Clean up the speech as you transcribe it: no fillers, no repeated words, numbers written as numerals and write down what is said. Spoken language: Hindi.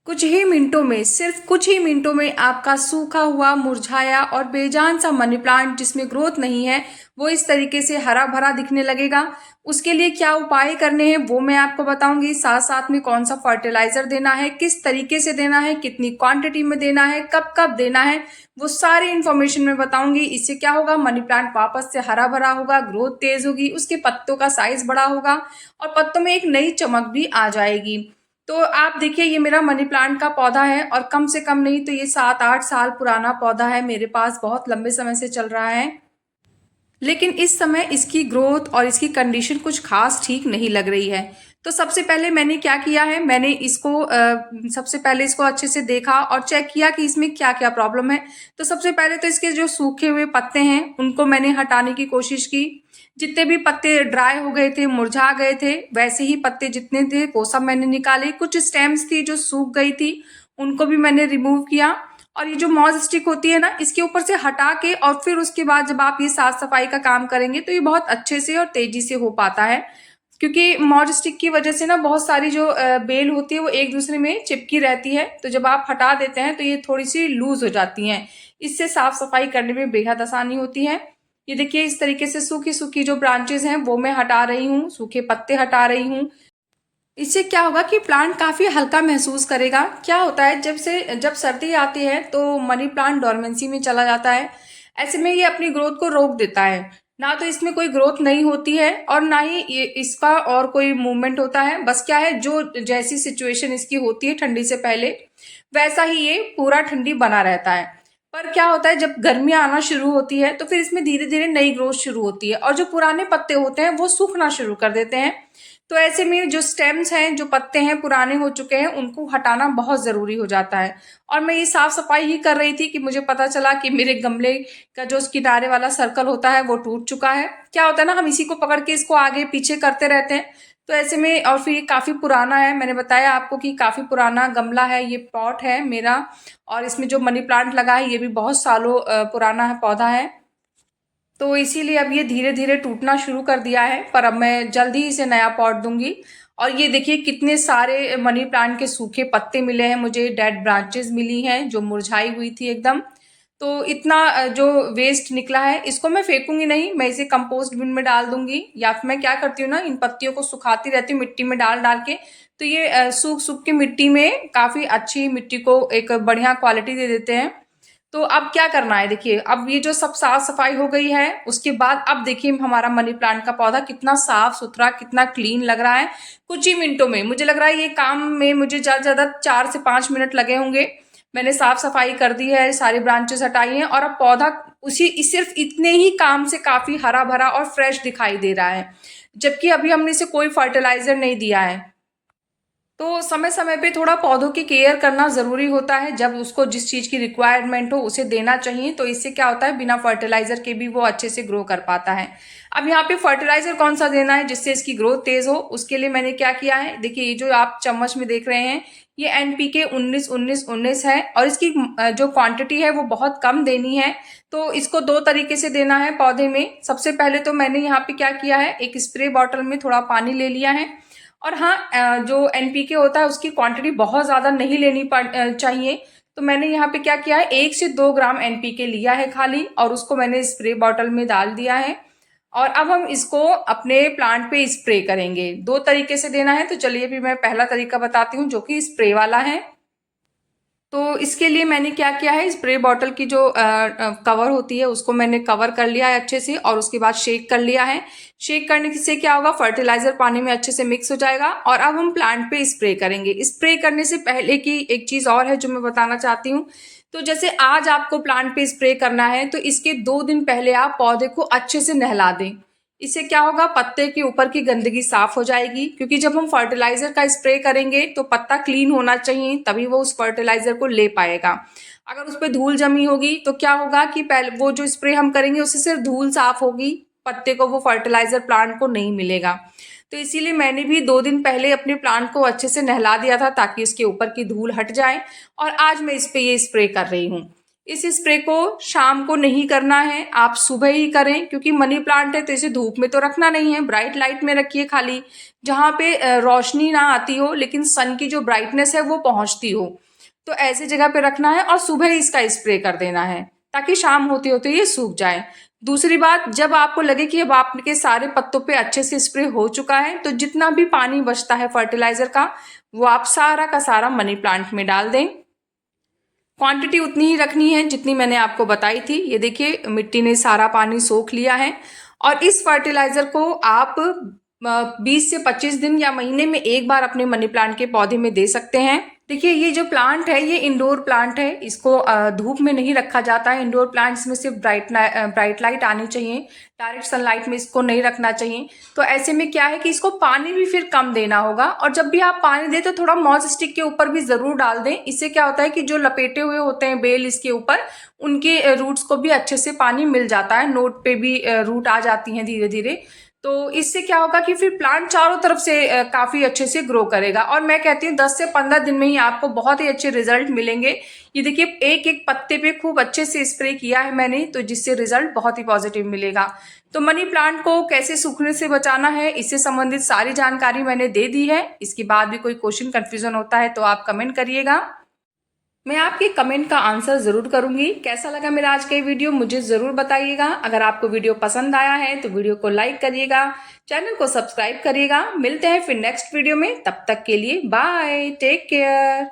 कुछ ही मिनटों में, सिर्फ कुछ ही मिनटों में आपका सूखा हुआ, मुरझाया और बेजान सा मनी प्लांट जिसमें ग्रोथ नहीं है, वो इस तरीके से हरा भरा दिखने लगेगा। उसके लिए क्या उपाय करने हैं वो मैं आपको बताऊंगी। साथ साथ में कौन सा फर्टिलाइजर देना है, किस तरीके से देना है, कितनी क्वांटिटी में देना है, कब कब देना है, वो सारी इन्फॉर्मेशन मैं बताऊंगी। इससे क्या होगा, मनी प्लांट वापस से हरा भरा होगा, ग्रोथ तेज होगी, उसके पत्तों का साइज बड़ा होगा और पत्तों में एक नई चमक भी आ जाएगी। तो आप देखिए, ये मेरा मनी प्लांट का पौधा है और कम से कम नहीं तो ये 7-8 साल पुराना पौधा है, मेरे पास बहुत लंबे समय से चल रहा है। लेकिन इस समय इसकी ग्रोथ और इसकी कंडीशन कुछ खास ठीक नहीं लग रही है। तो सबसे पहले मैंने क्या किया है, मैंने इसको सबसे पहले इसको अच्छे से देखा और चेक किया कि इसमें क्या क्या प्रॉब्लम है। तो सबसे पहले तो इसके जो सूखे हुए पत्ते हैं उनको मैंने हटाने की कोशिश की। जितने भी पत्ते ड्राई हो गए थे, मुरझा गए थे, वैसे ही पत्ते जितने थे वो सब मैंने निकाले। कुछ स्टेम्स थी जो सूख गई थी, उनको भी मैंने रिमूव किया। और ये जो मॉज स्टिक होती है ना, इसके ऊपर से हटा के और फिर उसके बाद जब आप ये साफ सफाई का काम करेंगे तो ये बहुत अच्छे से और तेजी से हो पाता है। क्योंकि मॉज स्टिक की वजह से ना बहुत सारी जो बेल होती है वो एक दूसरे में चिपकी रहती है, तो जब आप हटा देते हैं तो ये थोड़ी सी लूज हो जाती हैं। इससे साफ सफाई करने में बेहद आसानी होती है। ये देखिए, इस तरीके से सूखी सूखी जो ब्रांचेस हैं वो मैं हटा रही हूँ, सूखे पत्ते हटा रही हूँ। इससे क्या होगा कि प्लांट काफी हल्का महसूस करेगा। क्या होता है, जब सर्दी आती है तो मनी प्लांट डोरमेंसी में चला जाता है। ऐसे में ये अपनी ग्रोथ को रोक देता है। ना तो इसमें कोई ग्रोथ नहीं होती है और ना ही ये इसका और कोई मूवमेंट होता है। बस क्या है, जो जैसी सिचुएशन इसकी होती है ठंडी से पहले, वैसा ही ये पूरा ठंडी बना रहता है। पर क्या होता है, जब गर्मियां आना शुरू होती है तो फिर इसमें धीरे धीरे नई ग्रोथ शुरू होती है और जो पुराने पत्ते होते हैं वो सूखना शुरू कर देते हैं। तो ऐसे में जो स्टेम्स हैं, जो पत्ते हैं पुराने हो चुके हैं, उनको हटाना बहुत ज़रूरी हो जाता है। और मैं ये साफ सफाई ही कर रही थी कि मुझे पता चला कि मेरे गमले का जो किनारे वाला सर्कल होता है वो टूट चुका है। क्या होता है ना, हम इसी को पकड़ के इसको आगे पीछे करते रहते हैं। तो ऐसे में, और फिर ये काफ़ी पुराना है, मैंने बताया आपको कि काफ़ी पुराना गमला है, ये पॉट है मेरा। और इसमें जो मनी प्लांट लगा है ये भी बहुत सालों पुराना है, पौधा है। तो इसीलिए अब ये धीरे धीरे टूटना शुरू कर दिया है, पर अब मैं जल्दी ही इसे नया पॉट दूंगी। और ये देखिए, कितने सारे मनी प्लांट के सूखे पत्ते मिले हैं मुझे, डेड ब्रांचेस मिली हैं जो मुरझाई हुई थी एकदम। तो इतना जो वेस्ट निकला है इसको मैं फेंकूंगी नहीं, मैं इसे कंपोस्ट बिन में डाल दूंगी। या फिर मैं क्या करती हूँ ना, इन पत्तियों को सुखाती रहती हूँ मिट्टी में डाल डाल के। तो ये सूख सूख के मिट्टी में काफी अच्छी, मिट्टी को एक बढ़िया क्वालिटी दे देते हैं। तो अब क्या करना है, देखिए, अब ये जो सब साफ सफाई हो गई है उसके बाद अब देखिए हमारा मनी प्लांट का पौधा कितना साफ सुथरा, कितना क्लीन लग रहा है। कुछ ही मिनटों में, मुझे लग रहा है ये काम में मुझे ज्यादा ज्यादा 4 से 5 मिनट लगे होंगे। मैंने साफ सफाई कर दी है, सारी ब्रांचेस हटाई हैं और अब पौधा उसी सिर्फ इतने ही काम से काफी हरा भरा और फ्रेश दिखाई दे रहा है। जबकि अभी हमने इसे कोई फर्टिलाइजर नहीं दिया है। तो समय समय पे थोड़ा पौधों की केयर करना ज़रूरी होता है। जब उसको जिस चीज़ की रिक्वायरमेंट हो उसे देना चाहिए। तो इससे क्या होता है, बिना फर्टिलाइज़र के भी वो अच्छे से ग्रो कर पाता है। अब यहाँ पे फर्टिलाइज़र कौन सा देना है जिससे इसकी ग्रोथ तेज़ हो, उसके लिए मैंने क्या किया है, देखिए ये जो आप चम्मच में देख रहे हैं ये NPK 19-19-19 है और इसकी जो क्वांटिटी है वो बहुत कम देनी है। तो इसको 2 तरीके से देना है पौधे में। सबसे पहले तो मैंने यहाँ पे क्या किया है, एक स्प्रे बॉटल में थोड़ा पानी ले लिया है। और हाँ, जो NPK होता है उसकी क्वांटिटी बहुत ज़्यादा नहीं लेनी चाहिए। तो मैंने यहाँ पे क्या किया है, 1 से 2 ग्राम NPK लिया है खाली और उसको मैंने स्प्रे बॉटल में डाल दिया है। और अब हम इसको अपने प्लांट पे स्प्रे करेंगे। 2 तरीके से देना है, तो चलिए भी मैं पहला तरीका बताती हूँ जो कि स्प्रे वाला है। तो इसके लिए मैंने क्या किया है, स्प्रे बॉटल की जो कवर होती है उसको मैंने कवर कर लिया है अच्छे से और उसके बाद शेक कर लिया है। शेक करने से क्या होगा, फर्टिलाइजर पानी में अच्छे से मिक्स हो जाएगा और अब हम प्लांट पे स्प्रे करेंगे। स्प्रे करने से पहले की एक चीज और है जो मैं बताना चाहती हूँ। तो जैसे आज आपको प्लांट पे स्प्रे करना है तो इसके 2 दिन पहले आप पौधे को अच्छे से नहला दें। इससे क्या होगा, पत्ते के ऊपर की गंदगी साफ हो जाएगी। क्योंकि जब हम फर्टिलाइजर का स्प्रे करेंगे तो पत्ता क्लीन होना चाहिए, तभी वो उस फर्टिलाइजर को ले पाएगा। अगर उस पर धूल जमी होगी तो क्या होगा कि पहले वो जो स्प्रे हम करेंगे उससे सिर्फ धूल साफ होगी, पत्ते को वो फर्टिलाइजर प्लांट को नहीं मिलेगा। तो इसीलिए मैंने भी 2 दिन पहले अपने प्लांट को अच्छे से नहला दिया था ताकि उसके ऊपर की धूल हट जाए। और आज मैं इस पे ये स्प्रे कर रही हूँ। इस स्प्रे को शाम को नहीं करना है, आप सुबह ही करें, क्योंकि मनी प्लांट है तो इसे धूप में तो रखना नहीं है, ब्राइट लाइट में रखिए, खाली जहाँ पे रोशनी ना आती हो लेकिन सन की जो ब्राइटनेस है वो पहुंचती हो, तो ऐसी जगह पे रखना है और सुबह ही इसका स्प्रे कर देना है ताकि शाम होते होते ये सूख जाए। दूसरी बात, जब आपको लगे कि अब आपके सारे पत्तों पे अच्छे से स्प्रे हो चुका है तो जितना भी पानी बचता है फर्टिलाइजर का वो आप सारा का सारा मनी प्लांट में डाल दें। क्वांटिटी उतनी ही रखनी है जितनी मैंने आपको बताई थी। ये देखिए मिट्टी ने सारा पानी सोख लिया है और इस फर्टिलाइजर को आप 20 से 25 दिन या महीने में एक बार अपने मनी प्लांट के पौधे में दे सकते हैं। देखिए ये जो प्लांट है ये इंडोर प्लांट है, इसको धूप में नहीं रखा जाता है। इंडोर प्लांट्स में सिर्फ ब्राइट लाइट आनी चाहिए, डायरेक्ट सनलाइट में इसको नहीं रखना चाहिए। तो ऐसे में क्या है कि इसको पानी भी फिर कम देना होगा, और जब भी आप पानी दें तो थोड़ा मॉस स्टिक के ऊपर भी जरूर डाल दें। इससे क्या होता है कि जो लपेटे हुए होते हैं बेल इसके ऊपर, उनके रूट्स को भी अच्छे से पानी मिल जाता है, नोट पे भी रूट आ जाती हैं धीरे धीरे। तो इससे क्या होगा कि फिर प्लांट चारों तरफ से काफी अच्छे से ग्रो करेगा, और मैं कहती हूँ 10 से 15 दिन में ही आपको बहुत ही अच्छे रिजल्ट मिलेंगे। ये देखिए एक एक पत्ते पे खूब अच्छे से स्प्रे किया है मैंने, तो जिससे रिजल्ट बहुत ही पॉजिटिव मिलेगा। तो मनी प्लांट को कैसे सूखने से बचाना है इससे संबंधित सारी जानकारी मैंने दे दी है। इसके बाद भी कोई क्वेश्चन कंफ्यूजन होता है तो आप कमेंट करिएगा, मैं आपके कमेंट का आंसर जरूर करूंगी। कैसा लगा मेरा आज का वीडियो मुझे जरूर बताइएगा। अगर आपको वीडियो पसंद आया है तो वीडियो को लाइक करिएगा, चैनल को सब्सक्राइब करिएगा। मिलते हैं फिर नेक्स्ट वीडियो में, तब तक के लिए बाय, टेक केयर।